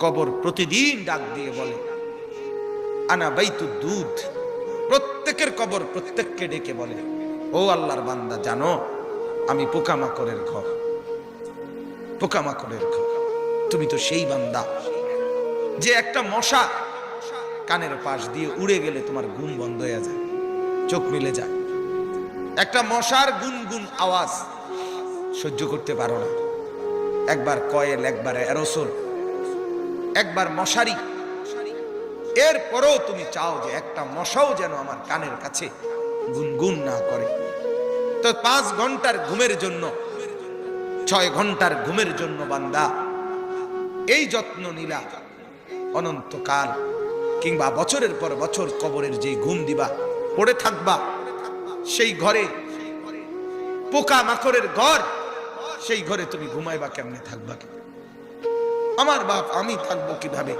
কবর প্রতিদিন ডাক দিয়ে বলে আনা বাইতুদ দুধ। প্রত্যেকের কবর প্রত্যেককে ডেকে বলে, ও আল্লাহর বান্দা, জানো আমি পোকামাকড়ের ঘর, পোকামাকড়ের ঘর। তুমি তো সেই বান্দা যে একটা মশা কানের পাশ দিয়ে উড়ে গেলে তোমার ঘুম বন্ধ হয়ে যায়, চোখ মিলে যায়। একটা মশার গুনগুন আওয়াজ সহ্য করতে পারো না। একবার কয়েল, একবার অ্যারোসোল, একবার মশারি, এরপরেও তুমি চাও যে একটা মশাও যেন আমার কানের কাছে গুনগুন না করে। তো 5 ঘন্টার ঘুমের জন্য, 6 ঘন্টার ঘুমের জন্য বান্দা এই যত্ন নিলা, অনন্তকাল কিংবা বছরের পর বছর কবরের যে ঘুম দিবা, পড়ে থাকবা সেই ঘরে, পোকা মাকড়ের ঘর, সেই ঘরে তুমি ঘুমাইবা কেমনে, থাকবা কি? আমার বাপ, আমি থাকবো কিভাবে?